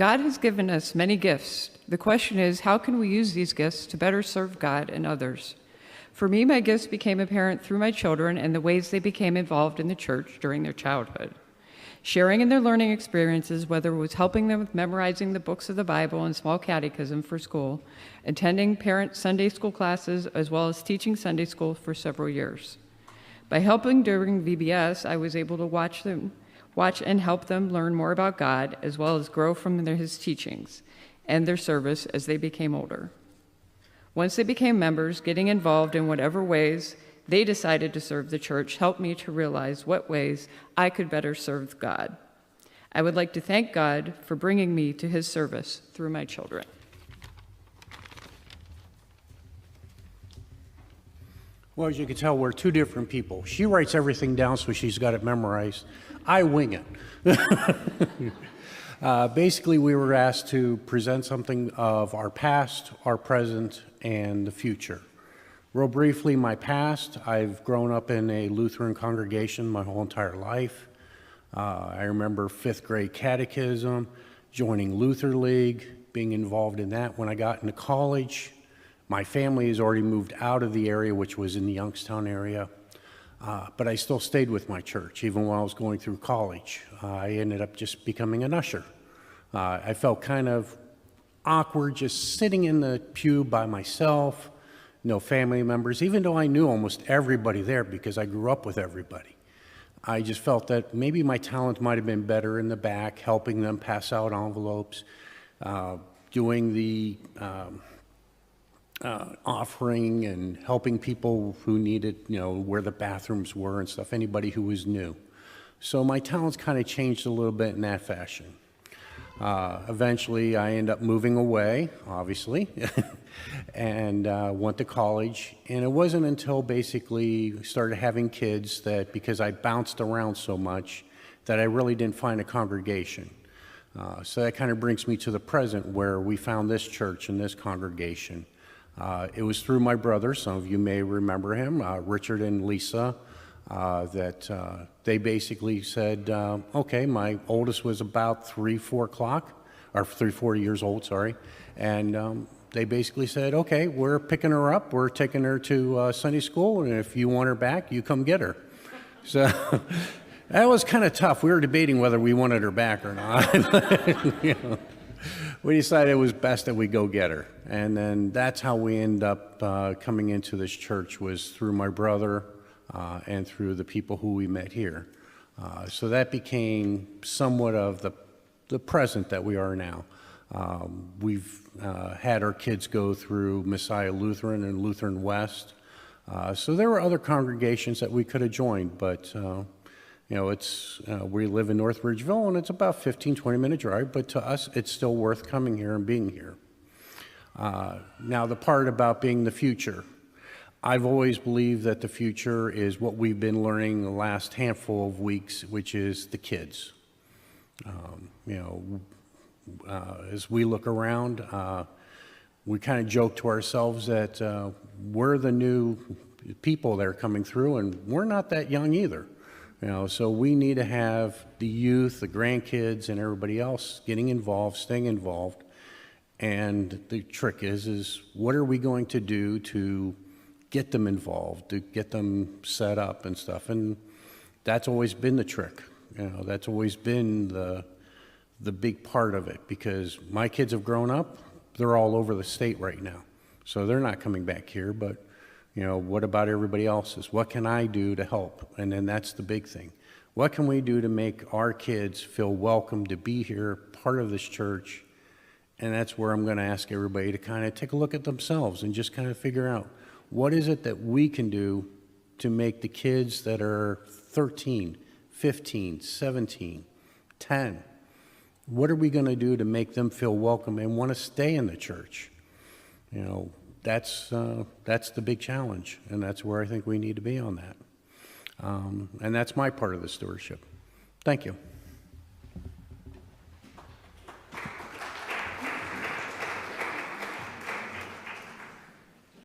God has given us many gifts. The question is, how can we use these gifts to better serve God and others? For me, my gifts became apparent through my children and the ways they became involved in the church during their childhood. Sharing in their learning experiences, whether it was helping them with memorizing the books of the Bible and small catechism for school, attending parent Sunday school classes, as well as teaching Sunday school for several years. By helping during VBS, I was able to watch and help them learn more about God, as well as grow from his teachings and their service as they became older. Once they became members, getting involved in whatever ways they decided to serve the church helped me to realize what ways I could better serve God. I would like to thank God for bringing me to his service through my children. Well, as you can tell, we're two different people. She writes everything down so she's got it memorized. I wing it. Basically, we were asked to present something of our past, our present, and the future. Real briefly, my past, I've grown up in a Lutheran congregation my whole entire life. I remember 5th grade catechism, joining Luther League, being involved in that when I got into college. My family has already moved out of the area, which was in the Youngstown area, but I still stayed with my church, even while I was going through college. I ended up just becoming an usher. I felt kind of awkward just sitting in the pew by myself, no family members, even though I knew almost everybody there because I grew up with everybody. I just felt that maybe my talent might have been better in the back, helping them pass out envelopes, doing the offering and helping people who needed, where the bathrooms were and stuff, anybody who was new. So my talents kind of changed a little bit in that fashion. Eventually, I ended up moving away, obviously, and went to college. And it wasn't until basically started having kids that, because I bounced around so much, that I really didn't find a congregation. So that kind of brings me to the present, where we found this church and this congregation. It was through my brother, some of you may remember him, Richard and Lisa, that they basically said, okay, my oldest was about 3-4 years old, sorry, and they basically said, okay, we're picking her up, we're taking her to Sunday school, and if you want her back, you come get her. So that was kind of tough. We were debating whether we wanted her back or not. We decided it was best that we go get her. And then that's how we end up coming into this church, was through my brother and through the people who we met here. So that became somewhat of the present that we are now. We've had our kids go through Messiah Lutheran and Lutheran West. So there were other congregations that we could have joined, but we live in North Ridgeville, and it's about 15-20-minute drive, but to us, it's still worth coming here and being here. Now, the part about being the future. I've always believed that the future is what we've been learning the last handful of weeks, which is the kids. As we look around, we kind of joke to ourselves that we're the new people that are coming through, and we're not that young either. So we need to have the youth, the grandkids, and everybody else getting involved, staying involved. And the trick is what are we going to do to get them involved, to get them set up and stuff? And that's always been the trick. That's always been the big part of it, because my kids have grown up. They're all over the state right now. So they're not coming back here, but what about everybody else's? What can I do to help? And then that's the big thing. What can we do to make our kids feel welcome to be here, part of this church? And that's where I'm going to ask everybody to kind of take a look at themselves and just kind of figure out, what is it that we can do to make the kids that are 13, 15, 17, 10, what are we going to do to make them feel welcome and want to stay in the church? That's the big challenge, and that's where I think we need to be on that. And that's my part of the stewardship. Thank you.